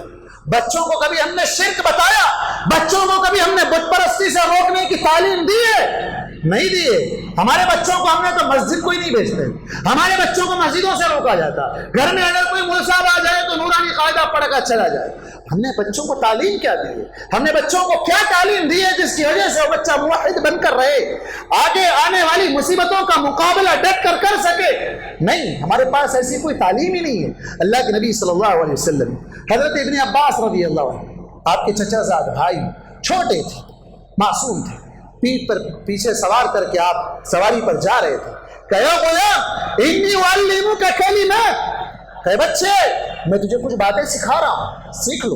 بچوں کو کبھی ہم نے شرک بتایا؟ بچوں کو کبھی ہم نے بت پرستی سے روکنے کی تعلیم دی ہے؟ نہیں دیے۔ ہمارے بچوں کو ہم نے تو مسجد کو ہی نہیں بھیجتے، ہمارے بچوں کو مسجدوں سے روکا جاتا، گھر میں اگر کوئی مول صاحب آ جائے تو نورانی قاعدہ پڑھ کر چلا جائے۔ ہم نے بچوں کو تعلیم کیا دی ہے؟ ہم نے بچوں کو کیا تعلیم دی ہے جس کی وجہ سے وہ بچہ موحد بن کر رہے، آگے آنے والی مصیبتوں کا مقابلہ ڈٹ کر کر سکے؟ نہیں، ہمارے پاس ایسی کوئی تعلیم ہی نہیں ہے۔ اللہ کے نبی صلی اللہ علیہ وسلم، حضرت ابن عباس رضی اللہ عنہ، آپ کے چچا زاد بھائی، چھوٹے تھے، معصوم تھے، پیٹھ پر پیچھے سوار کر کے آپ سواری پر جا رہے تھے، کہا غلام انی اعلمک کلمات، کہ بچے میں تجھے کچھ باتیں سکھا رہا ہوں، سیکھ لو۔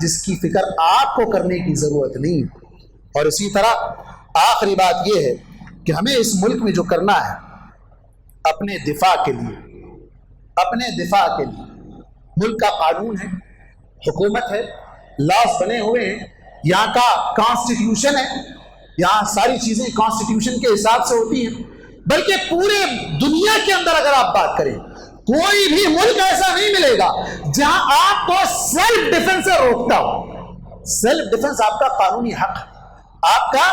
جس کی فکر آپ کو کرنے کی ضرورت نہیں. اور اسی طرح آخری بات یہ ہے کہ ہمیں اس ملک میں جو کرنا ہے اپنے دفاع کے لیے ملک کا قانون ہے، حکومت ہے، لاز بنے ہوئے ہیں، یہاں کا کانسٹیٹیوشن ہے، یہاں ساری چیزیں کانسٹیٹیوشن کے حساب سے ہوتی ہیں. بلکہ پورے دنیا کے اندر اگر آپ بات کریں کوئی بھی ملک ایسا نہیں ملے گا جہاں آپ کو سیلف ڈیفنس سے روکتا ہو. سیلف ڈیفنس آپ کا قانونی حق ہے، آپ کا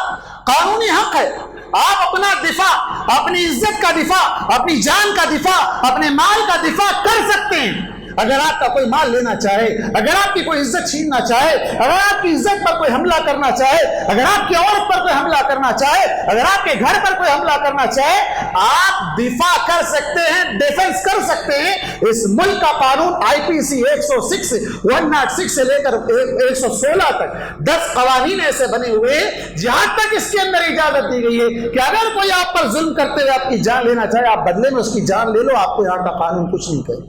قانونی حق ہے. آپ اپنا دفاع، اپنی عزت کا دفاع، اپنی جان کا دفاع، اپنے مال کا دفاع کر سکتے ہیں. اگر آپ کا کوئی مال لینا چاہے، اگر آپ کی کوئی عزت چھیننا چاہے، اگر آپ کی عزت پر کوئی حملہ کرنا چاہے، اگر آپ کی عورت پر کوئی حملہ کرنا چاہے، اگر آپ کے گھر پر کوئی حملہ کرنا چاہے، آپ دفاع کر سکتے ہیں، ڈیفنس کر سکتے ہیں. اس ملک کا قانون IPC 106 سے لے کر 116 تک 10 قوانین ایسے بنے ہوئے جہاں تک اس کے اندر اجازت دی گئی ہے کہ اگر کوئی آپ پر ظلم کرتے ہوئے آپ کی جان لینا چاہے، آپ بدلے میں اس کی جان لے لو، آپ کو یہاں کا قانون کچھ نہیں کہے.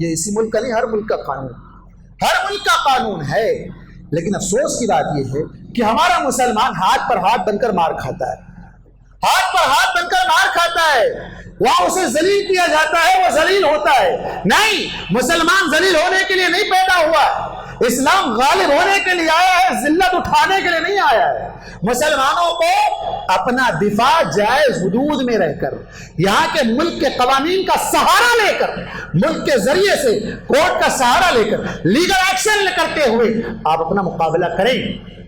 یہ اسی ملک کا نہیں، ہر ملک کا قانون ہے. لیکن افسوس کی بات یہ ہے کہ ہمارا مسلمان ہاتھ پر ہاتھ بن کر مار کھاتا ہے، وہاں اسے ذلیل کیا جاتا ہے، وہ ذلیل ہوتا ہے. نہیں، مسلمان ذلیل ہونے کے لیے نہیں پیدا ہوا ہے. اسلام غالب ہونے کے لیے آیا ہے، ذلت اٹھانے کے لیے نہیں آیا ہے. مسلمانوں کو اپنا دفاع جائز حدود میں رہ کر، یہاں کے ملک کے قوانین کا سہارا لے کر، ملک کے ذریعے سے کورٹ کا سہارا لے کر، لیگل ایکشن کرتے ہوئے آپ اپنا مقابلہ کریں،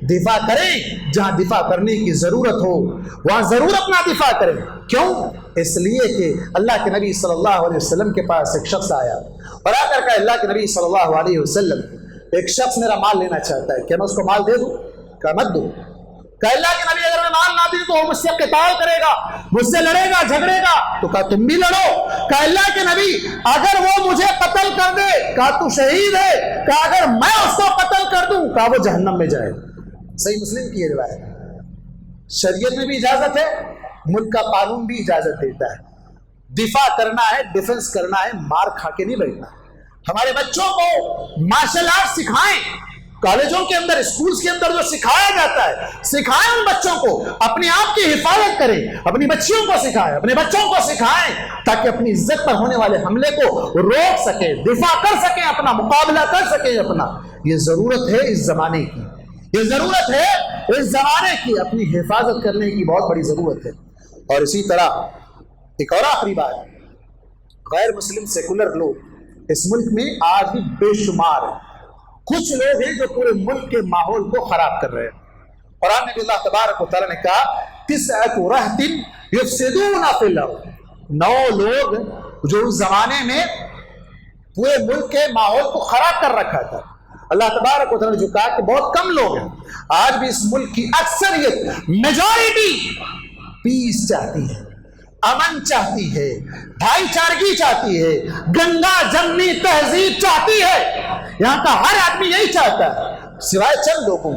دفاع کریں. جہاں دفاع کرنے کی ضرورت ہو وہاں ضرور اپنا دفاع کریں. کیوں؟ اس لیے کہ اللہ کے نبی صلی اللہ علیہ وسلم کے پاس ایک شخص آیا اور آ کر کہا، اللہ کے نبی صلی اللہ علیہ وسلم، ایک شخص میرا مال لینا چاہتا ہے، کیا میں اس کو مال دے دوں؟ کہا مت دو. کہا اللہ کے نبی اگر میں مال نہ دوں تو وہ مجھ سے قتال کرے گا، مجھ سے لڑے گا، جھگڑے گا. تو کہا تم بھی لڑو. کہا اللہ کے نبی اگر وہ مجھے قتل کر دے، کہا تو شہید ہے. کہا اگر میں اس کو قتل کر دوں، کہا وہ جہنم میں جائے. صحیح مسلم کی یہ روایت ہے. شریعت میں بھی اجازت ہے، ملک کا قانون بھی اجازت دیتا ہے. دفاع کرنا ہے، ڈیفنس کرنا ہے، مار کھا کے نہیں بیٹھنا. ہمارے بچوں کو مارشل آرٹ سکھائیں. کالجوں کے اندر، اسکولز کے اندر جو سکھایا جاتا ہے، سکھائیں ان بچوں کو. اپنے آپ کی حفاظت کریں، اپنی بچیوں کو سکھائیں، اپنے بچوں کو سکھائیں تاکہ اپنی عزت پر ہونے والے حملے کو روک سکیں، دفاع کر سکیں، اپنا مقابلہ کر سکیں. یہ ضرورت ہے اس زمانے کی، اپنی حفاظت کرنے کی بہت بڑی ضرورت ہے. اور اسی طرح ایک اور آخری بات، غیر مسلم سیکولر لوگ اس ملک میں آج بھی بے شمار ہیں. کچھ لوگ ہیں جو پورے ملک کے ماحول کو خراب کر رہے ہیں. قرآن میں اللہ تبارک و تعالیٰ نے کہا، 9 رہط یفسدون فی الارض. 9 لوگ جو اس زمانے میں پورے ملک کے ماحول کو خراب کر رکھا تھا. اللہ تبارک و تعالیٰ نے جو کہا کہ بہت کم لوگ ہیں. آج بھی اس ملک کی اکثریت، میجورٹی پیس چاہتی ہے، امن چاہتی ہے، بھائی چارگی چاہتی ہے، گنگا جمنی تہذیب چاہتی ہے. یہاں کا ہر آدمی یہی چاہتا ہے، سوائے چند لوگوں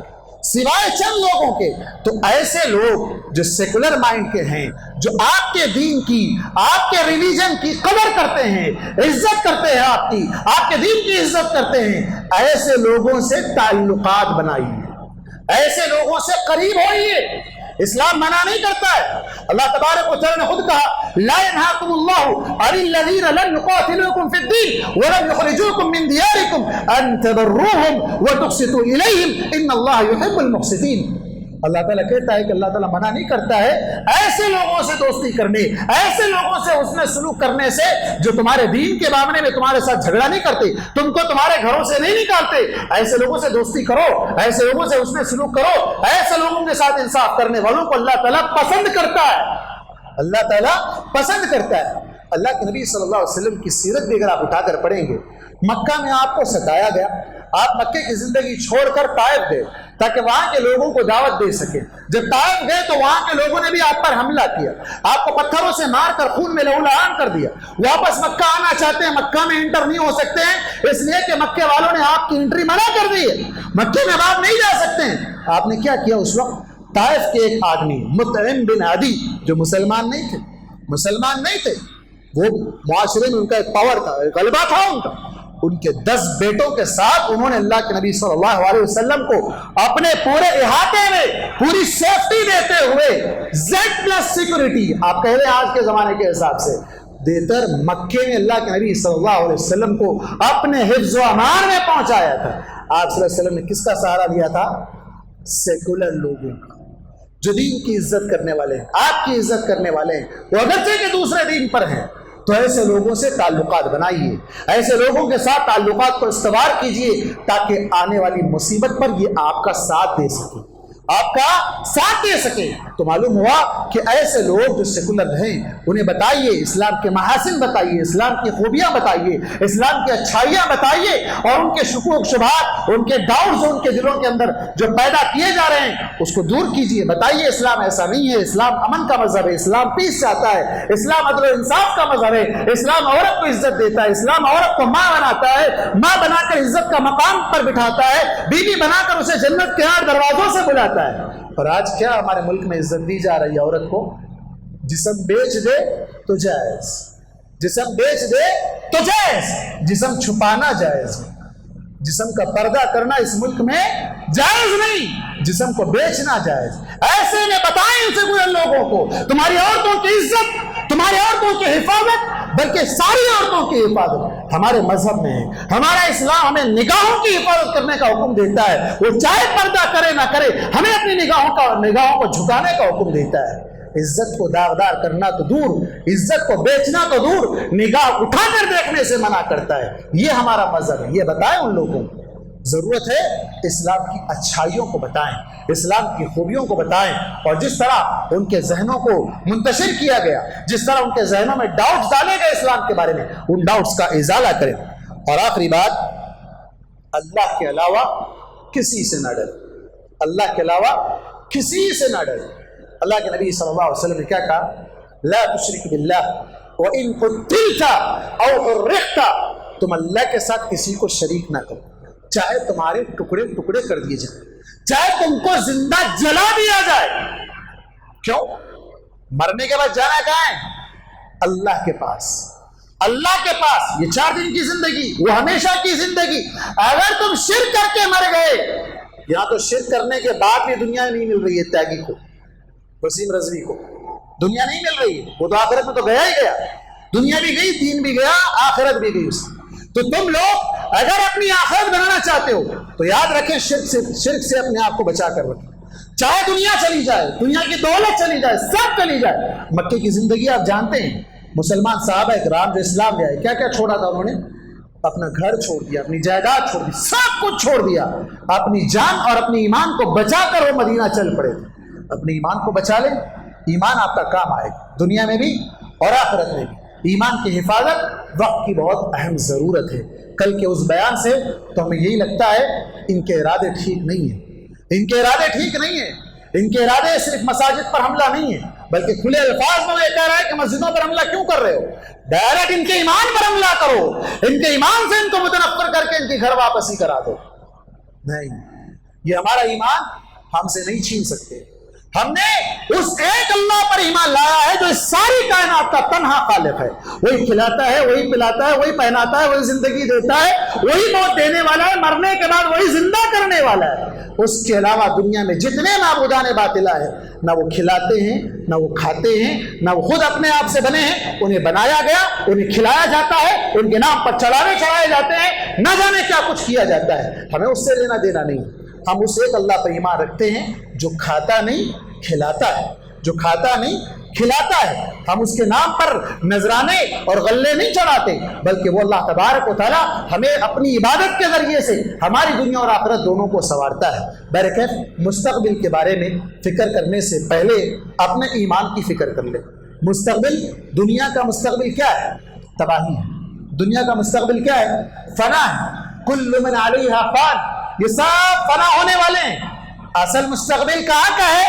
کے. تو ایسے لوگ جو سیکولر مائنڈ کے ہیں، جو آپ کے دین کی، آپ کے ریلیجن کی قدر کرتے ہیں، عزت کرتے ہیں، آپ کے دین کی عزت کرتے ہیں، ایسے لوگوں سے تعلقات بنائیے، ایسے لوگوں سے قریب ہوئیے. اسلام منع نہیں کرتا ہے. اللہ تبارک و تعالیٰ نے خود کہا، لا ينهاكم الله عن الذين لم يقاتلوكم في الدين ولم يخرجوكم من دياركم ان تبروهم وتقسطوا اليهم ان الله يحب المقسطين. اللہ تعالیٰ کہتا ہے کہ اللہ تعالیٰ منع نہیں کرتا ہے ایسے لوگوں سے دوستی کرنے، ایسے لوگوں سے حسن سلوک کرنے سے جو تمہارے دین کے معاملے میں تمہارے ساتھ جھگڑا نہیں کرتے، تم کو تمہارے گھروں سے نہیں نکالتے. ایسے لوگوں سے دوستی کرو، ایسے لوگوں سے حسن سلوک کرو، ایسے لوگوں کے ساتھ انصاف کرنے والوں کو اللہ تعالیٰ پسند کرتا ہے. اللہ تعالیٰ پسند کرتا ہے. اللہ کے نبی صلی اللہ علیہ وسلم کی سیرت بھی اگر آپ اٹھا کر پڑھیں گے، مکہ میں آپ کو ستایا گیا، آپ مکے کی زندگی چھوڑ کر طائف گئے تاکہ وہاں کے لوگوں کو دعوت دے سکیں. جب طائف گئے تو وہاں کے لوگوں نے بھی آپ پر حملہ کیا، آپ کو پتھروں سے مار کر خون میں لہولہان کر دیا. واپس مکہ آنا چاہتے ہیں، مکہ میں انٹر نہیں ہو سکتے ہیں اس لیے کہ مکے والوں نے آپ کی انٹری منع کر دی ہے، مکے میں آپ نہیں جا سکتے ہیں. آپ نے کیا کیا؟ اس وقت طائف کے ایک آدمی مطعم بن عدی، جو مسلمان نہیں تھے، وہ معاشرے میں ان کا ایک پاور تھا، ایک غلبہ تھا ان کا. ان کے 10 بیٹوں کے ساتھ انہوں نے اللہ کے نبی صلی اللہ علیہ وسلم کو اپنے پورے احاطے میں پوری سیفٹی دیتے ہوئے Z+ سیکورٹی، آپ کہہ رہے ہیں آج کے زمانے کے حساب سے، دے کر مکے میں اللہ کے نبی صلی اللہ علیہ وسلم کو اپنے حفظ و امان میں پہنچایا تھا۔ آپ صلی اللہ علیہ وسلم نے کس کا سہارا لیا تھا؟ سیکولر لوگوں کا، جو دین کی عزت کرنے والے ہیں، آپ کی عزت کرنے والے ہیں، وہ اگرچہ کہ دوسرے دین پر ہیں، تو ایسے لوگوں سے تعلقات بنائیے، ایسے لوگوں کے ساتھ تعلقات کو استوار کیجئے تاکہ آنے والی مصیبت پر یہ آپ کا ساتھ دے سکے، آپ کا ساتھ دے سکے۔ تو معلوم ہوا کہ ایسے لوگ جو سیکولر ہیں انہیں بتائیے، اسلام کے محاسن بتائیے، اسلام کی خوبیاں بتائیے، اسلام کی اچھائیاں بتائیے، اور ان کے شکوک شبہات، ان کے ڈاؤٹس ان کے دلوں کے اندر جو پیدا کیے جا رہے ہیں اس کو دور کیجیے، بتائیے اسلام ایسا نہیں ہے، اسلام امن کا مذہب ہے، اسلام پیس چاہتا ہے، اسلام عدل و انصاف کا مذہب ہے، اسلام عورت کو عزت دیتا ہے، اسلام عورت کو ماں بناتا ہے، ماں بنا کر عزت کا مقام پر بٹھاتا ہے، بیوی بنا کر اسے جنت کے 8 دروازوں سے بلاتا ہے۔ اور آج کیا ہمارے ملک میں عزت دی جا رہی ہے عورت کو؟ جسم بیچ دے تو جائز، جسم بیچ دے تو جائز، جسم چھپانا جائز، جسم کا پردہ کرنا اس ملک میں جائز نہیں، جسم کو بیچنا جائز۔ ایسے میں بتائیں ان سے لوگوں کو تمہاری عورتوں کی عزت، تمہاری عورتوں کی حفاظت، بلکہ ساری عورتوں کی حفاظت ہمارے مذہب میں ہے۔ ہمارا اسلام ہمیں نگاہوں کی حفاظت کرنے کا حکم دیتا ہے، وہ چاہے پردہ کرے نہ کرے، ہمیں اپنی نگاہوں کو جھکانے کا حکم دیتا ہے۔ عزت کو داغدار کرنا تو دور، عزت کو بیچنا تو دور، نگاہ اٹھا کر دیکھنے سے منع کرتا ہے۔ یہ ہمارا مذہب ہے، یہ بتائیں ان لوگوں کو۔ ضرورت ہے اسلام کی اچھائیوں کو بتائیں، اسلام کی خوبیوں کو بتائیں، اور جس طرح ان کے ذہنوں کو منتشر کیا گیا، جس طرح ان کے ذہنوں میں ڈاؤٹس ڈالے گئے اسلام کے بارے میں، ان ڈاؤٹس کا ازالہ کریں۔ اور آخری بات، اللہ کے علاوہ کسی سے نہ ڈریں، اللہ کے علاوہ کسی سے نہ ڈریں۔ اللہ کے نبی صلی اللہ علیہ وسلم نے کیا کہا؟ لا تشرک باللہ وَإِن قُتِلْتَ أَوْ حُرِّقْتَ، تم اللہ کے ساتھ کسی کو شریک نہ کرو، چاہے تمہارے ٹکڑے ٹکڑے کر دیے جائیں، چاہے تم کو زندہ جلا دیا جائے۔ کیوں؟ مرنے کے بعد جانا کہاں ہے؟ اللہ کے پاس، اللہ کے پاس۔ یہ 4 دن کی زندگی، وہ ہمیشہ کی زندگی۔ اگر تم شرک کر کے مر گئے، یا تو شرک کرنے کے بعد بھی دنیا نہیں مل رہی ہے تیاگی کو، وسیم رضوی کو دنیا نہیں مل رہی ہے، وہ تو آخرت میں تو گیا ہی گیا، دنیا بھی گئی، دین بھی گیا، آخرت بھی گئی اس کی۔ تو تم لوگ اگر اپنی آخرت بنانا چاہتے ہو تو یاد رکھیں شرک سے اپنے آپ کو بچا کر رکھیں، چاہے دنیا چلی جائے، دنیا کی دولت چلی جائے، سب چلی جائے۔ مکے کی زندگی آپ جانتے ہیں، مسلمان صحابہ اکرام جو اسلام لے آئے، کیا کیا چھوڑا تھا انہوں نے؟ اپنا گھر چھوڑ دیا، اپنی جائیداد چھوڑ دی، سب کچھ چھوڑ دیا، اپنی جان اور اپنی ایمان کو بچا کر وہ مدینہ چل پڑے تھے۔ اپنے ایمان کو بچا لیں، ایمان آپ کا کام آئے گا، دنیا میں بھی اور آخرت میں بھی۔ ایمان کی حفاظت وقت کی بہت اہم ضرورت ہے۔ کل کے اس بیان سے تو ہمیں یہی لگتا ہے ان کے ارادے ٹھیک نہیں ہیں، ان کے ارادے ٹھیک نہیں ہیں، ان کے ارادے صرف مساجد پر حملہ نہیں ہے، بلکہ کھلے الفاظ میں یہ کہہ رہا ہے کہ مسجدوں پر حملہ کیوں کر رہے ہو؟ ڈائریکٹ ان کے ایمان پر حملہ کرو، ان کے ایمان سے ان کو متنفر کر کے ان کی گھر واپسی کرا دو۔ نہیں، یہ ہمارا ایمان ہم سے نہیں چھین سکتے۔ ہم نے اس ایک اللہ پر ایمان لایا ہے جو اس ساری کائنات کا تنہا خالق ہے، وہی کھلاتا ہے، وہی پلاتا ہے، وہی پہناتا ہے، وہی زندگی دیتا ہے، وہی موت دینے والا ہے، مرنے کے بعد وہی زندہ کرنے والا ہے۔ اس کے علاوہ دنیا میں جتنے معبودان باطلہ ہیں، نہ وہ کھلاتے ہیں، نہ وہ کھاتے ہیں، نہ وہ خود اپنے آپ سے بنے ہیں، انہیں بنایا گیا، انہیں کھلایا جاتا ہے، ان کے نام پر چڑھائے جاتے ہیں، نہ جانے کیا کچھ کیا جاتا ہے۔ ہمیں اس سے لینا دینا نہیں، ہم اس ایک اللہ پر ایمان رکھتے ہیں جو کھاتا نہیں کھلاتا ہے، جو کھاتا نہیں کھلاتا ہے۔ ہم اس کے نام پر نذرانے اور غلے نہیں چڑھاتے، بلکہ وہ اللہ تبارک و تعالیٰ ہمیں اپنی عبادت کے ذریعے سے ہماری دنیا اور آخرت دونوں کو سنوارتا ہے۔ بہرکیف مستقبل کے بارے میں فکر کرنے سے پہلے اپنے ایمان کی فکر کر لیں۔ مستقبل، دنیا کا مستقبل کیا ہے؟ تباہی ہے۔ دنیا کا مستقبل کیا ہے؟ فنا ہے۔ کل من علیہا فان، یہ سب فنا ہونے والے ہیں۔ اصل مستقبل کہاں کا ہے؟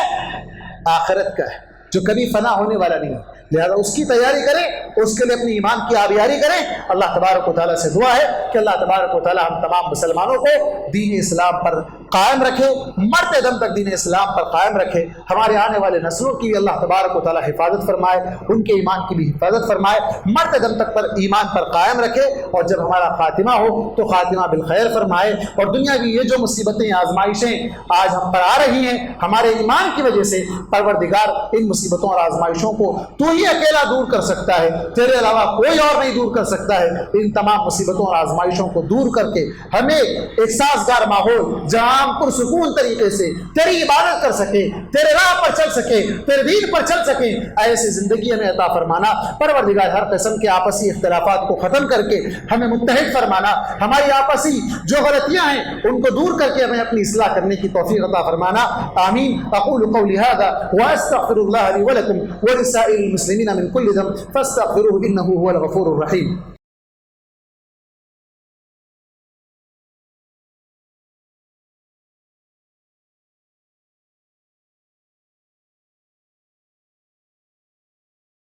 آخرت کا ہے، جو کبھی فنا ہونے والا نہیں ہے۔ لہذا اس کی تیاری کریں، اس کے لیے اپنی ایمان کی آبیاری کریں۔ اللہ تبارک و تعالیٰ سے دعا ہے کہ اللہ تبارک و تعالیٰ ہم تمام مسلمانوں کو دین اسلام پر قائم رکھے, مرتے دم تک دین اسلام پر قائم رکھے. ہمارے آنے والے نسلوں کی بھی اللہ تبارک و تعالیٰ حفاظت فرمائے, ان کے ایمان کی بھی حفاظت فرمائے, مرتے دم تک پر ایمان پر قائم رکھے, اور جب ہمارا خاتمہ ہو تو خاتمہ بالخیر فرمائے. اور دنیا کی یہ جو مصیبتیں آزمائشیں آج ہم پر آ رہی ہیں ہمارے ایمان کی وجہ سے, پروردگار ان مصیبتوں اور آزمائشوں کو تو ہی اکیلا دور کر سکتا ہے, تیرے علاوہ کوئی اور نہیں دور کر سکتا ہے. ان تمام مصیبتوں اور آزمائشوں کو دور کر کے ہمیں ایک سازگار ماحول جہاں ہم پرسکون طریقے سے تیری عبادت کر سکیں, تیرے راہ پر چل سکیں, تیرے دین پر چل سکیں, ایسی زندگی ہمیں عطا فرمانا. پروردگار ہر قسم کے آپسی اختلافات کو ختم کر کے ہمیں متحد فرمانا. ہماری آپسی جو غلطیاں ہیں ان کو دور کر کے ہمیں اپنی اصلاح کرنے کی توفیق عطا فرمانا. آمین. اقول قولی هذا واستغفر الله لي ولكم ولسائر المسلمين من كل ذنب فاستغفروه انه هو الغفور الرحيم.